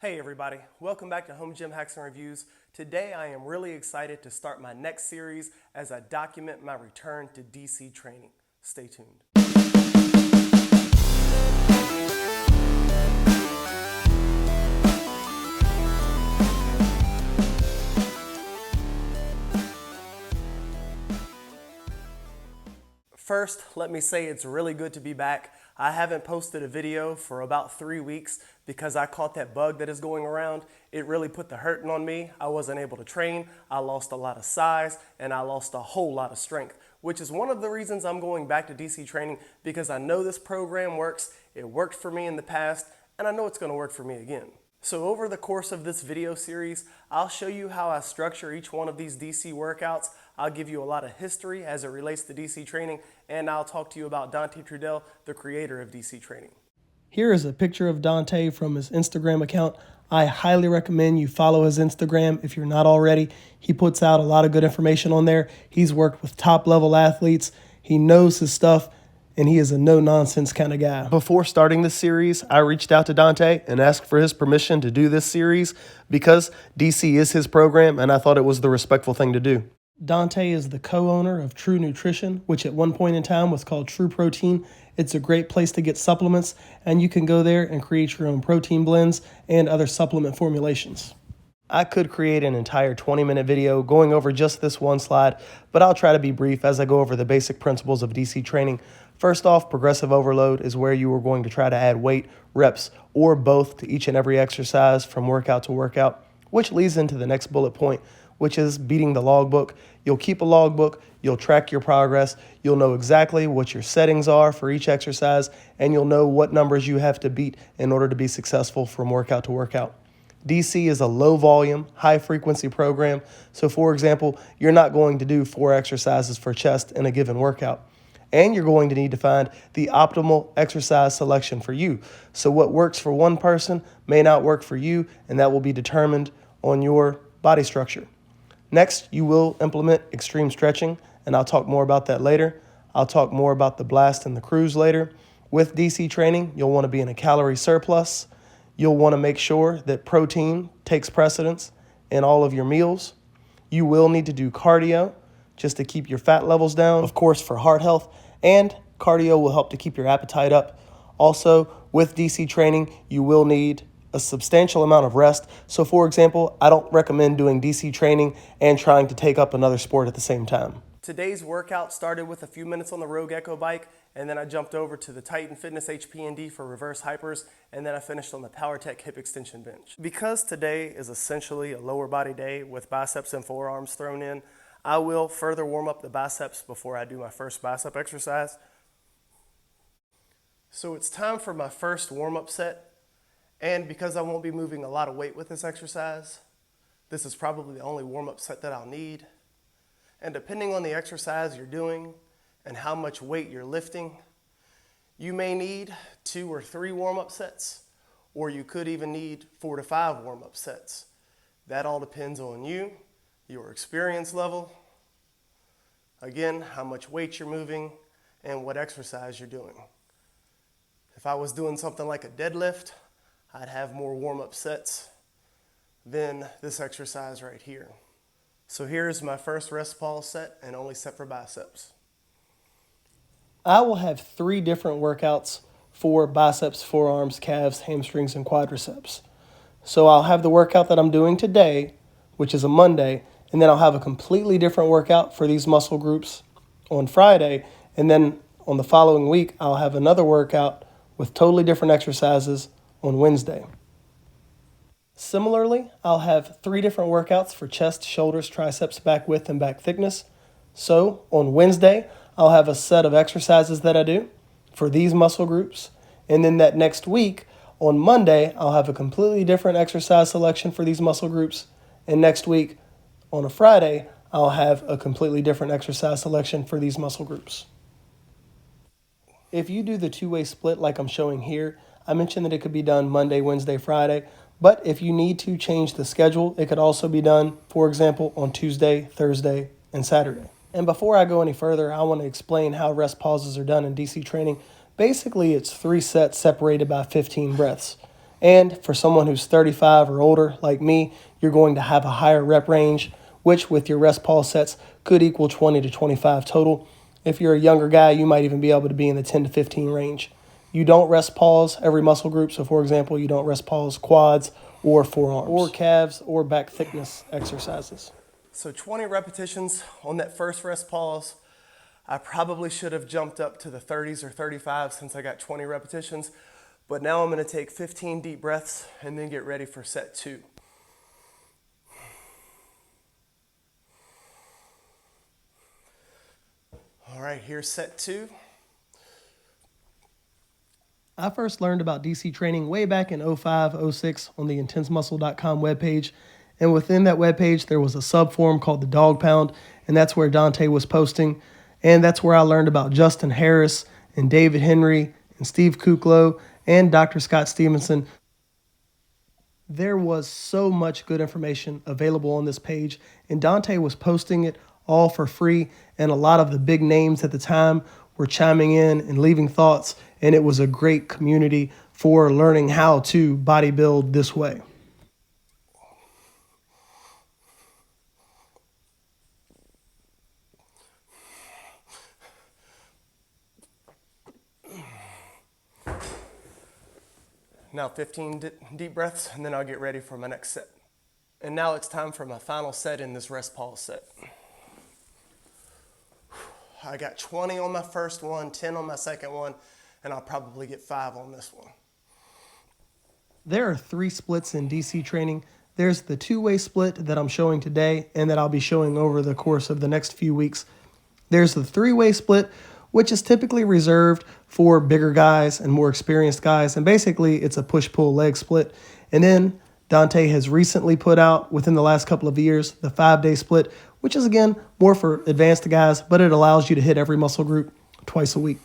Hey everybody, welcome back to Home Gym Hacks and Reviews. Today I am really excited to start my next series as I document my return to DC training. Stay tuned. First, let me say it's really good to be back. I haven't posted a video for about 3 weeks because I caught that bug that is going around. It really put the hurting on me. I wasn't able to train. I lost a lot of size and I lost a whole lot of strength, which is one of the reasons I'm going back to DC training, because I know this program works. It worked for me in the past and I know it's going to work for me again. So over the course of this video series, I'll show you how I structure each one of these DC workouts. I'll give you a lot of history as it relates to DC training, and I'll talk to you about Dante Trudel, the creator of DC training. Here is a picture of Dante from his Instagram account. I highly recommend you follow his Instagram if you're not already. He puts out a lot of good information on there. He's worked with top level athletes. He knows his stuff, and he is a no-nonsense kind of guy. Before starting this series, I reached out to Dante and asked for his permission to do this series because DC is his program, and I thought it was the respectful thing to do. Dante is the co-owner of True Nutrition, which at one point in time was called True Protein. It's a great place to get supplements, and you can go there and create your own protein blends and other supplement formulations. I could create an entire 20-minute video going over just this one slide, but I'll try to be brief as I go over the basic principles of DC training. First off, progressive overload is where you are going to try to add weight, reps, or both to each and every exercise from workout to workout, which leads into the next bullet point, which is beating the logbook. You'll keep a logbook, you'll track your progress, you'll know exactly what your settings are for each exercise, and you'll know what numbers you have to beat in order to be successful from workout to workout. DC is a low volume, high frequency program. So for example, you're not going to do 4 exercises for chest in a given workout. And you're going to need to find the optimal exercise selection for you. So what works for one person may not work for you, and that will be determined on your body structure. Next, you will implement extreme stretching, and I'll talk more about that later. I'll talk more about the blast and the cruise later. With DC training, you'll want to be in a calorie surplus. You'll want to make sure that protein takes precedence in all of your meals. You will need to do cardio just to keep your fat levels down, of course, for heart health, and cardio will help to keep your appetite up. Also, with DC training, you will need a substantial amount of rest. So for example, I don't recommend doing DC training and trying to take up another sport at the same time. Today's workout started with a few minutes on the Rogue Echo bike, and then I jumped over to the Titan Fitness HP&D for reverse hypers, and then I finished on the PowerTech hip extension bench. Because today is essentially a lower body day with biceps and forearms thrown in, I will further warm up the biceps before I do my first bicep exercise. So it's time for my first warm-up set, and because I won't be moving a lot of weight with this exercise, this is probably the only warm-up set that I'll need. And depending on the exercise you're doing and how much weight you're lifting, you may need 2 or 3 warm-up sets, or you could even need 4 to 5 warm-up sets. That all depends on you, your experience level, again, how much weight you're moving, and what exercise you're doing. If I was doing something like a deadlift, I'd have more warm-up sets than this exercise right here. So here's my first rest pause set and only set for biceps. I will have 3 different workouts for biceps, forearms, calves, hamstrings, and quadriceps. So I'll have the workout that I'm doing today, which is a Monday, and then I'll have a completely different workout for these muscle groups on Friday, and then on the following week, I'll have another workout with totally different exercises on Wednesday. Similarly, I'll have 3 different workouts for chest, shoulders, triceps, back width, and back thickness. So on Wednesday, I'll have a set of exercises that I do for these muscle groups. And then that next week, on Monday, I'll have a completely different exercise selection for these muscle groups. And next week, on a Friday, I'll have a completely different exercise selection for these muscle groups. If you do the 2-way split like I'm showing here, I mentioned that it could be done Monday, Wednesday, Friday, but if you need to change the schedule, it could also be done, for example, on Tuesday, Thursday, and Saturday. And before I go any further, I want to explain how rest pauses are done in DC training. Basically, it's 3 sets separated by 15 breaths. And for someone who's 35 or older, like me, you're going to have a higher rep range, which with your rest pause sets could equal 20 to 25 total. If you're a younger guy, you might even be able to be in the 10 to 15 range. You don't rest pause every muscle group. So for example, you don't rest pause quads or forearms or calves or back thickness exercises. So 20 repetitions on that first rest pause. I probably should have jumped up to the 30s or 35 since I got 20 repetitions, but now I'm gonna take 15 deep breaths and then get ready for set 2. All right, here's set 2. I first learned about DC training way back in 05, 06 on the intensemuscle.com webpage. And within that webpage, there was a subforum called the Dog Pound, and that's where Dante was posting. And that's where I learned about Justin Harris and David Henry and Steve Kuklo and Dr. Scott Stevenson. There was so much good information available on this page, and Dante was posting it all for free, and a lot of the big names at the time were chiming in and leaving thoughts, and it was a great community for learning how to bodybuild this way. Now 15 deep breaths, and then I'll get ready for my next set. And now it's time for my final set in this rest pause set. I got 20 on my first one, 10 on my second one, and I'll probably get 5 on this one. There are 3 splits in DC training. There's the 2-way split that I'm showing today and that I'll be showing over the course of the next few weeks. There's the 3-way split, which is typically reserved for bigger guys and more experienced guys. And basically, it's a push-pull leg split. And then Dante has recently put out, within the last couple of years, the 5-day split, which is, again, more for advanced guys, but it allows you to hit every muscle group twice a week.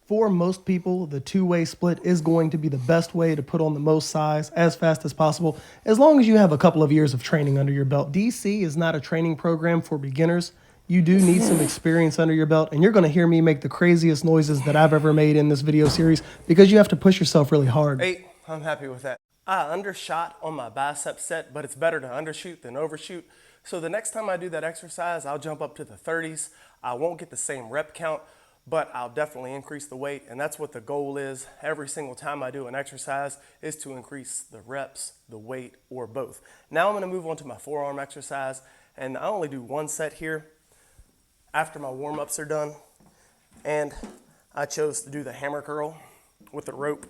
For most people, the 2-way split is going to be the best way to put on the most size as fast as possible, as long as you have a couple of years of training under your belt. DC is not a training program for beginners. You do need some experience under your belt, and you're going to hear me make the craziest noises that I've ever made in this video series because you have to push yourself really hard. 8, I'm happy with that. I undershot on my bicep set, but it's better to undershoot than overshoot. So the next time I do that exercise, I'll jump up to the 30s. I won't get the same rep count, but I'll definitely increase the weight, and that's what the goal is every single time I do an exercise, is to increase the reps, the weight, or both. Now I'm gonna move on to my forearm exercise, and I only do 1 set here after my warm-ups are done, and I chose to do the hammer curl with the rope.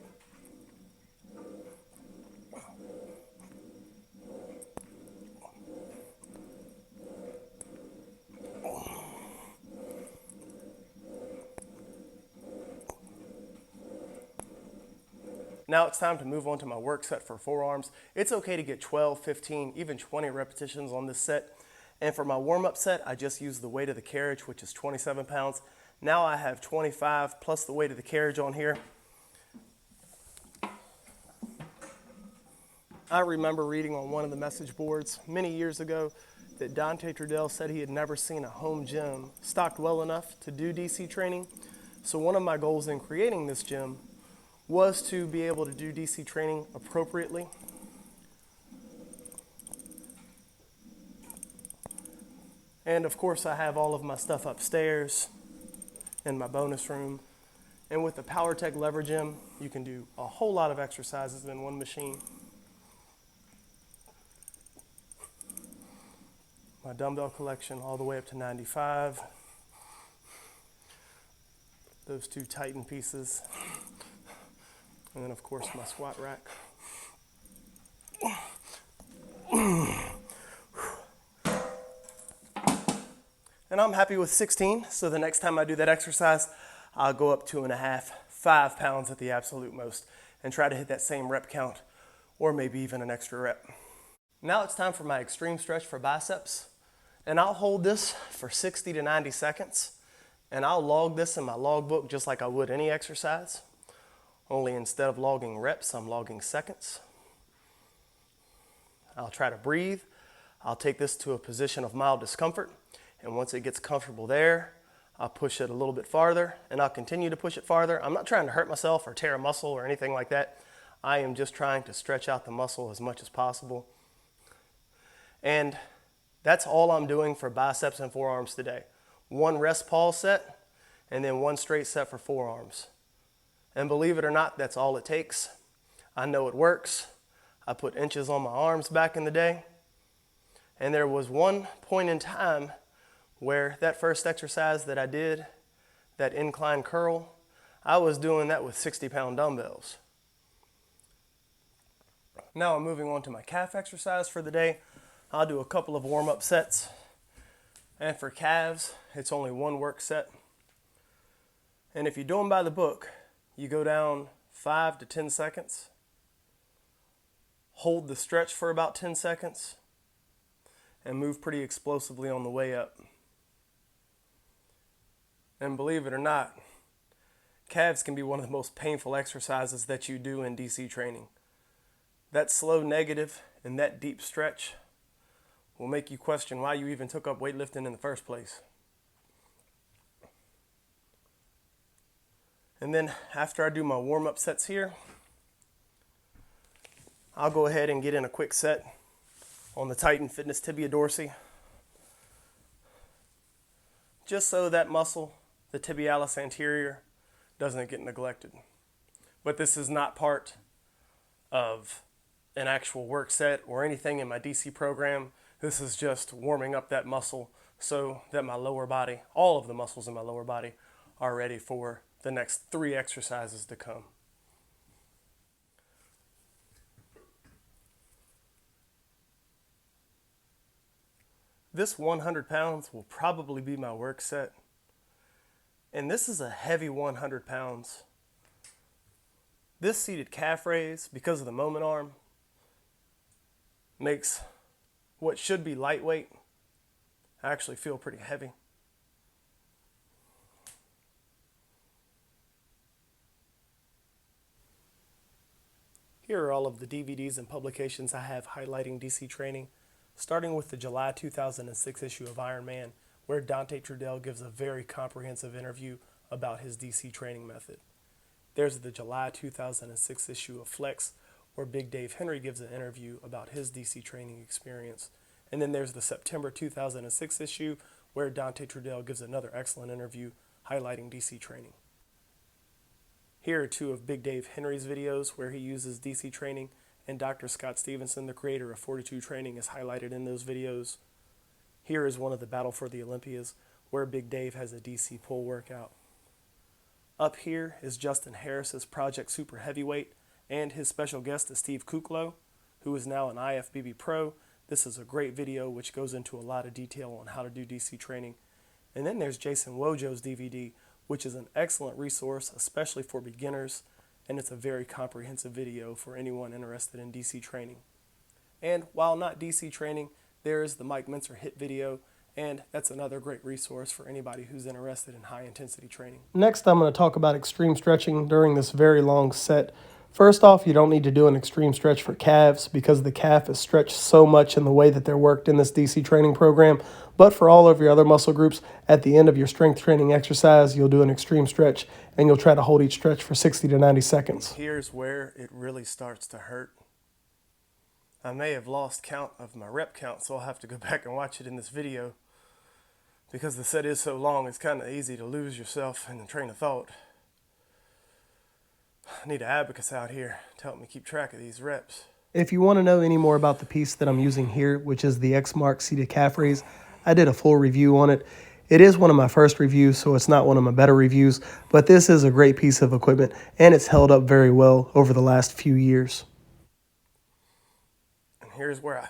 Now it's time to move on to my work set for forearms. It's okay to get 12, 15, even 20 repetitions on this set. And for my warm-up set, I just use the weight of the carriage, which is 27 pounds. Now I have 25 plus the weight of the carriage on here. I remember reading on one of the message boards many years ago that Dante Trudel said he had never seen a home gym stocked well enough to do DC training. So one of my goals in creating this gym was to be able to do DC training appropriately. And of course I have all of my stuff upstairs in my bonus room. And with the PowerTech Lever Gym, you can do a whole lot of exercises in one machine. My dumbbell collection all the way up to 95. Those 2 Titan pieces. And then of course my squat rack. And I'm happy with 16, so the next time I do that exercise, I'll go up 2.5, 5 pounds at the absolute most, and try to hit that same rep count, or maybe even an extra rep. Now it's time for my extreme stretch for biceps, and I'll hold this for 60 to 90 seconds, and I'll log this in my logbook just like I would any exercise, only instead of logging reps, I'm logging seconds. I'll try to breathe. I'll take this to a position of mild discomfort. And once it gets comfortable there, I'll push it a little bit farther, and I'll continue to push it farther. I'm not trying to hurt myself or tear a muscle or anything like that. I am just trying to stretch out the muscle as much as possible. And that's all I'm doing for biceps and forearms today. One rest pause set, and then one straight set for forearms. And believe it or not, that's all it takes. I know it works. I put inches on my arms back in the day. And there was one point in time where that first exercise that I did, that incline curl, I was doing that with 60-pound dumbbells. Now I'm moving on to my calf exercise for the day. I'll do a couple of warm-up sets. And for calves, it's only one work set. And if you do them by the book, you go down 5 to 10 seconds, hold the stretch for about 10 seconds, and move pretty explosively on the way up. And believe it or not, calves can be one of the most painful exercises that you do in DC training. That slow negative and that deep stretch will make you question why you even took up weightlifting in the first place. And then after I do my warm-up sets here, I'll go ahead and get in a quick set on the Titan Fitness Tibia Dorsey, just so that muscle, the tibialis anterior, doesn't get neglected. But this is not part of an actual work set or anything in my DC program. This is just warming up that muscle so that my lower body, all of the muscles in my lower body, are ready for the next 3 exercises to come. This 100 pounds will probably be my work set. And this is a heavy 100 pounds. This seated calf raise, because of the moment arm, makes what should be lightweight actually feel pretty heavy. Here are all of the DVDs and publications I have highlighting DC training, starting with the July 2006 issue of Iron Man, where Dante Trudel gives a very comprehensive interview about his DC training method. There's the July 2006 issue of Flex, where Big Dave Henry gives an interview about his DC training experience. And then there's the September 2006 issue, where Dante Trudel gives another excellent interview highlighting DC training. Here are 2 of Big Dave Henry's videos where he uses DC training, and Dr. Scott Stevenson, the creator of 42 Training, is highlighted in those videos. Here is one of the Battle for the Olympias, where Big Dave has a DC pull workout. Up here is Justin Harris's Project Super Heavyweight, and his special guest is Steve Kuklo, who is now an IFBB Pro. This is a great video which goes into a lot of detail on how to do DC training. And then there's Jason Wojo's DVD, which is an excellent resource, especially for beginners, and it's a very comprehensive video for anyone interested in DC training. And while not DC training, there is the Mike Mincer HIIT video, and that's another great resource for anybody who's interested in high-intensity training. Next, I'm going to talk about extreme stretching during this very long set. First off, you don't need to do an extreme stretch for calves because the calf is stretched so much in the way that they're worked in this DC training program. But for all of your other muscle groups, at the end of your strength training exercise, you'll do an extreme stretch and you'll try to hold each stretch for 60 to 90 seconds. Here's where it really starts to hurt. I may have lost count of my rep count, so I'll have to go back and watch it in this video. Because the set is so long, it's kind of easy to lose yourself in the train of thought. I need an abacus out here to help me keep track of these reps. If you want to know any more about the piece that I'm using here, which is the X-Mark seated calf raise, I did a full review on it. It is one of my first reviews, so it's not one of my better reviews, but this is a great piece of equipment, and it's held up very well over the last few years. And here's where I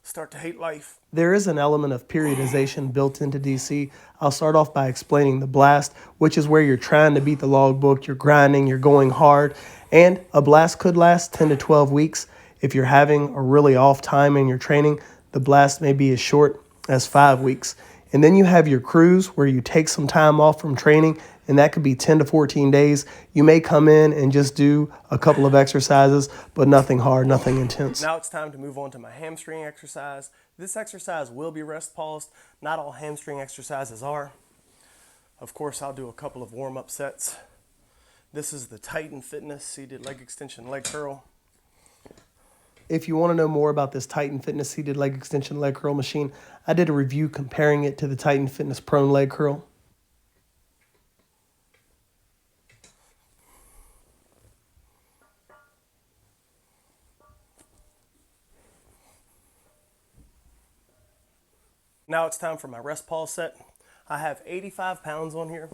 start to hate life. There is an element of periodization built into DC. I'll start off by explaining the blast, which is where you're trying to beat the logbook, you're grinding, you're going hard, and a blast could last 10 to 12 weeks. If you're having a really off time in your training, the blast may be as short as 5 weeks. And then you have your cruise where you take some time off from training, and that could be 10 to 14 days. You may come in and just do a couple of exercises, but nothing hard, nothing intense. Now it's time to move on to my hamstring exercise. This exercise will be rest paused. Not all hamstring exercises are. Of course, I'll do a couple of warm-up sets This is the Titan Fitness seated leg extension leg curl. If you want to know more about this Titan Fitness seated leg extension leg curl machine, I did a review comparing it to the Titan Fitness prone leg curl. Now it's time for my rest pause set. I have 85 pounds on here.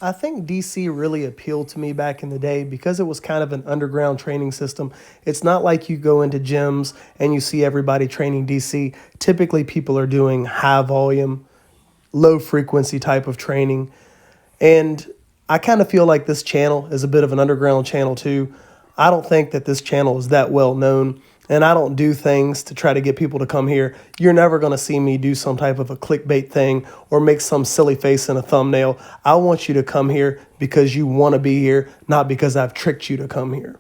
I think DC really appealed to me back in the day because it was kind of an underground training system. It's not like you go into gyms and you see everybody training DC. Typically, people are doing high volume, low frequency type of training. And I kind of feel like this channel is a bit of an underground channel too. I don't think that this channel is that well known, and I don't do things to try to get people to come here. You're never going to see me do some type of a clickbait thing or make some silly face in a thumbnail. I want you to come here because you want to be here, not because I've tricked you to come here.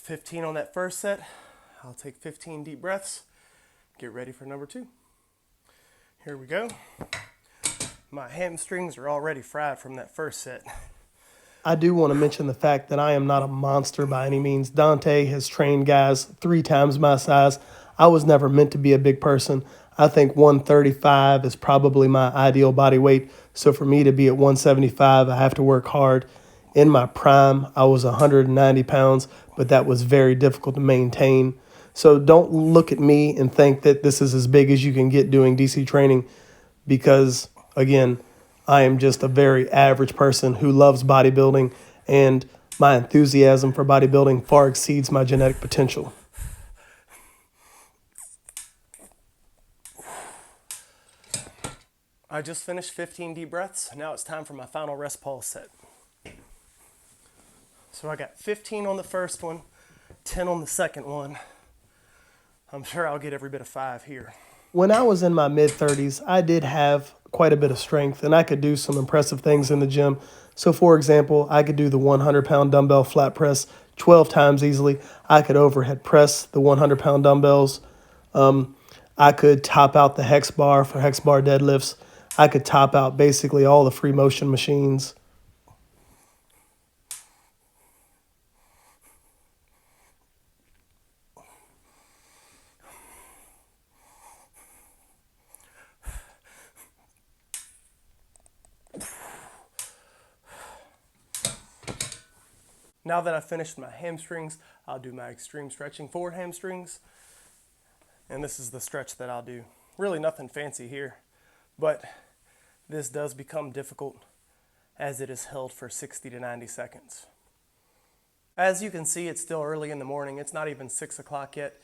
"15 on that first set. I'll take 15 deep breaths. Get ready for number 2. Here we go. My hamstrings are already fried from that first set. I do want to mention the fact that I am not a monster by any means. Dante has trained guys 3 times my size. I was never meant to be a big person. I think 135 is probably my ideal body weight. So for me to be at 175, I have to work hard. In my prime, I was 190 pounds, but that was very difficult to maintain. So don't look at me and think that this is as big as you can get doing DC training because, again, I am just a very average person who loves bodybuilding, and my enthusiasm for bodybuilding far exceeds my genetic potential. I just finished 15 deep breaths. Now it's time for my final rest pause set. So I got 15 on the first one, 10 on the second one. I'm sure I'll get every bit of 5 here. When I was in my mid-30s, I did have quite a bit of strength, and I could do some impressive things in the gym. So, for example, I could do the 100-pound dumbbell flat press 12 times easily. I could overhead press the 100-pound dumbbells. I could top out the hex bar for hex bar deadlifts. I could top out basically all the free motion machines. Now that I've finished my hamstrings, I'll do my extreme stretching forward hamstrings. And this is the stretch that I'll do. Really nothing fancy here, but this does become difficult as it is held for 60 to 90 seconds. As you can see, it's still early in the morning. It's not even 6 o'clock yet,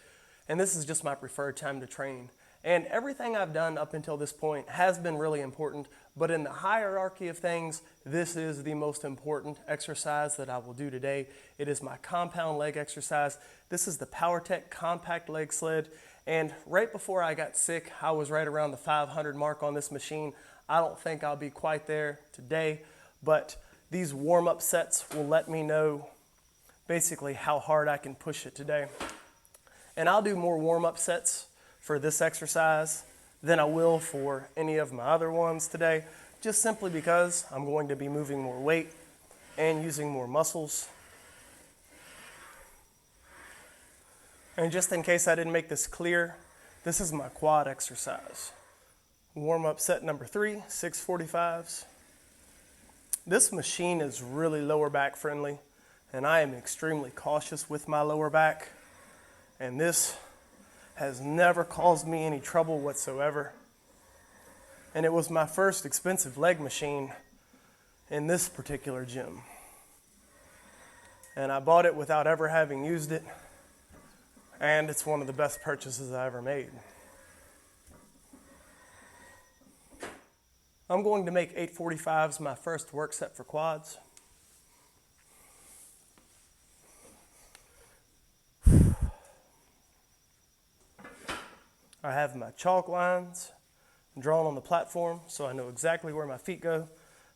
and this is just my preferred time to train. And everything I've done up until this point has been really important, but in the hierarchy of things, this is the most important exercise that I will do today. It is my compound leg exercise. This is the PowerTech compact leg sled, and right before I got sick, I was right around the 500 mark on this machine. I don't think I'll be quite there today, but these warm-up sets will let me know basically how hard I can push it today. And I'll do more warm-up sets for this exercise than I will for any of my other ones today, just simply because I'm going to be moving more weight and using more muscles. And just in case I didn't make this clear, this is my quad exercise. Warm-up set number 3, 645s. This machine is really lower back friendly, and I am extremely cautious with my lower back, and this has never caused me any trouble whatsoever. And it was my first expensive leg machine in this particular gym. And I bought it without ever having used it, and it's one of the best purchases I ever made. I'm going to make 845s my first work set for quads. I have my chalk lines drawn on the platform so I know exactly where my feet go.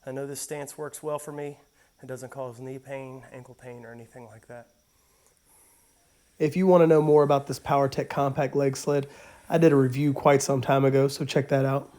I know this stance works well for me. It doesn't cause knee pain, ankle pain, or anything like that. If you want to know more about this PowerTech compact leg sled, I did a review quite some time ago, so check that out.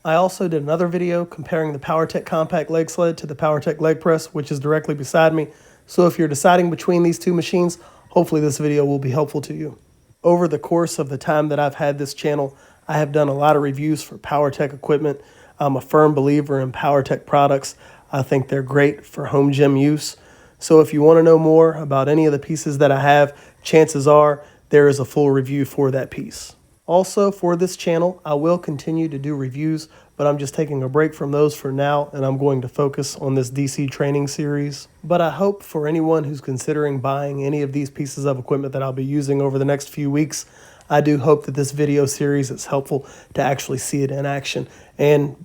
I also did another video comparing the PowerTech compact leg sled to the PowerTech leg press, which is directly beside me. So if you're deciding between these two machines, hopefully this video will be helpful to you. Over the course of the time that I've had this channel, I have done a lot of reviews for PowerTech equipment. I'm a firm believer in PowerTech products. I think they're great for home gym use. So if you want to know more about any of the pieces that I have, chances are there is a full review for that piece. Also, for this channel, I will continue to do reviews, but I'm just taking a break from those for now, and I'm going to focus on this DC training series. But I hope for anyone who's considering buying any of these pieces of equipment that I'll be using over the next few weeks, I do hope that this video series is helpful to actually see it in action, and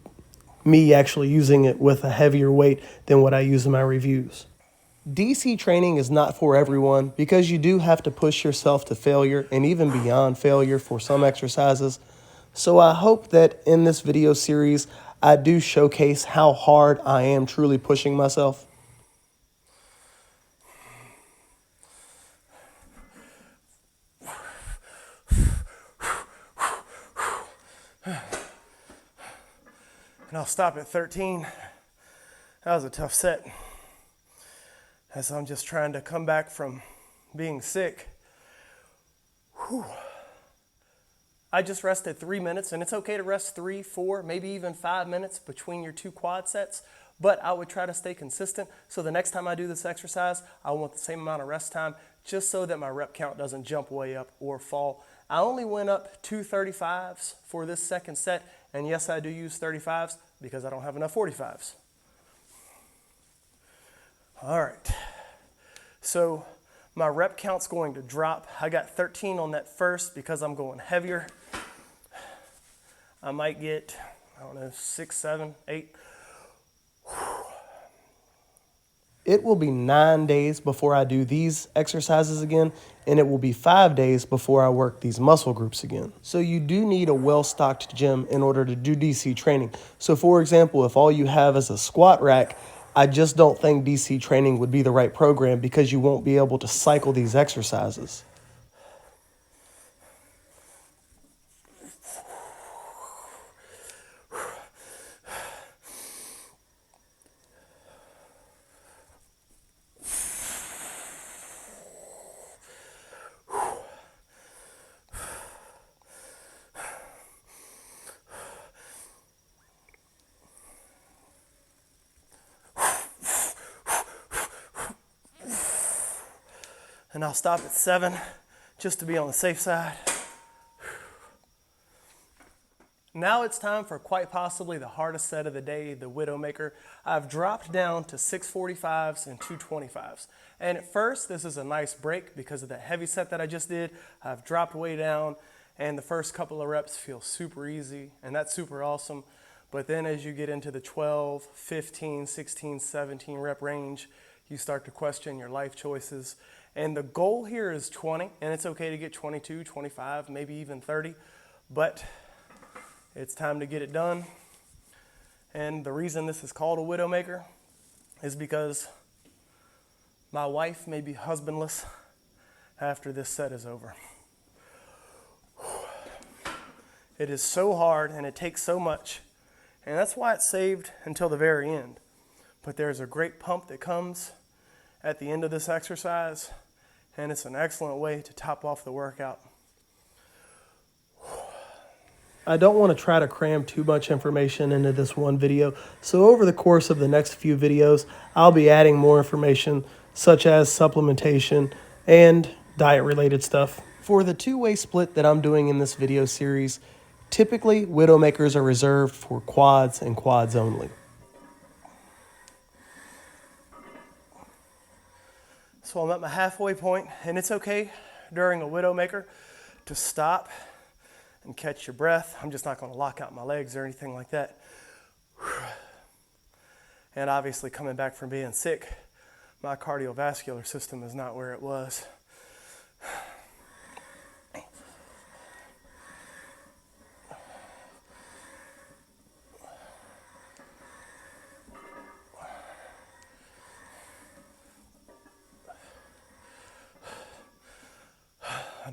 me actually using it with a heavier weight than what I use in my reviews. DC training is not for everyone because you do have to push yourself to failure and even beyond failure for some exercises. So I hope that in this video series, I do showcase how hard I am truly pushing myself. And I'll stop at 13. That was a tough set, as I'm just trying to come back from being sick. Whew. I just rested 3 minutes, and it's okay to rest 3, 4, maybe even 5 minutes between your two quad sets, but I would try to stay consistent. So the next time I do this exercise, I want the same amount of rest time, just so that my rep count doesn't jump way up or fall. I only went up 2 35s for this second set, and yes, I do use 35s because I don't have enough 45s. All right, so my rep count's going to drop. I got 13 on that first because I'm going heavier. I might get, 6, 7, 8. It will be 9 days before I do these exercises again, and it will be 5 days before I work these muscle groups again. So you do need a well-stocked gym in order to do DC training. So for example, if all you have is a squat rack, I just don't think DC training would be the right program because you won't be able to cycle these exercises. And I'll stop at 7 just to be on the safe side. Now it's time for quite possibly the hardest set of the day, the Widowmaker. I've dropped down to 645s and 225s. And at first, this is a nice break because of that heavy set that I just did. I've dropped way down, and the first couple of reps feel super easy, and that's super awesome. But then as you get into the 12, 15, 16, 17 rep range, you start to question your life choices. And the goal here is 20, and it's okay to get 22, 25, maybe even 30, but it's time to get it done. And the reason this is called a Widowmaker is because my wife may be husbandless after this set is over. It is so hard and it takes so much, and that's why it's saved until the very end. But there's a great pump that comes at the end of this exercise, and it's an excellent way to top off the workout. I don't want to try to cram too much information into this one video, so over the course of the next few videos, I'll be adding more information such as supplementation and diet-related stuff. For the two-way split that I'm doing in this video series, typically Widowmakers are reserved for quads and quads only. So I'm at my halfway point, and it's okay during a Widowmaker to stop and catch your breath. I'm just not going to lock out my legs or anything like that. And obviously coming back from being sick, my cardiovascular system is not where it was.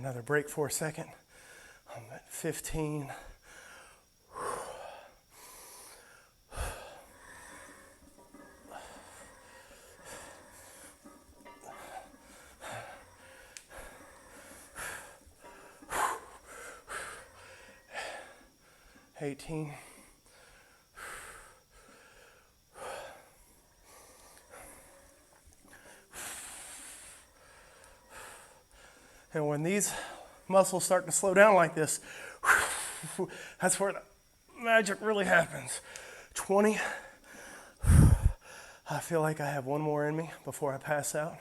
Another break for a second. I'm at 15. 18. And when these muscles start to slow down like this, that's where the magic really happens. 20. I feel like I have one more in me before I pass out.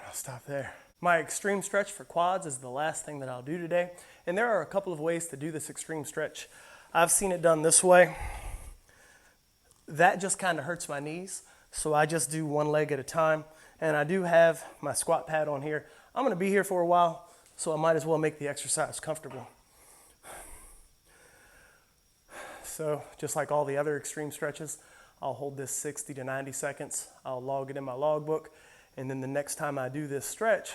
I'll stop there. My extreme stretch for quads is the last thing that I'll do today. And there are a couple of ways to do this extreme stretch. I've seen it done this way. That just kind of hurts my knees, so I just do one leg at a time. And I do have my squat pad on here. I'm gonna be here for a while, so I might as well make the exercise comfortable. So just like all the other extreme stretches, I'll hold this 60 to 90 seconds. I'll log it in my logbook. And then the next time I do this stretch,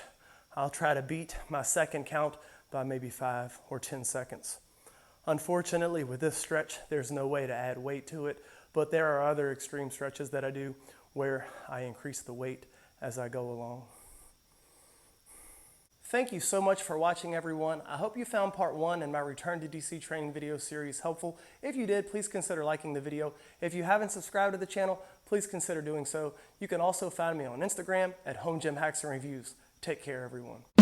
I'll try to beat my second count by maybe 5 or 10 seconds. Unfortunately, with this stretch, there's no way to add weight to it, but there are other extreme stretches that I do where I increase the weight as I go along. Thank you so much for watching, everyone. I hope you found part 1 in my Return to DC Training video series helpful. If you did, please consider liking the video. If you haven't subscribed to the channel, please consider doing so. You can also find me on Instagram at Home Gym Hacks and Reviews. Take care, everyone.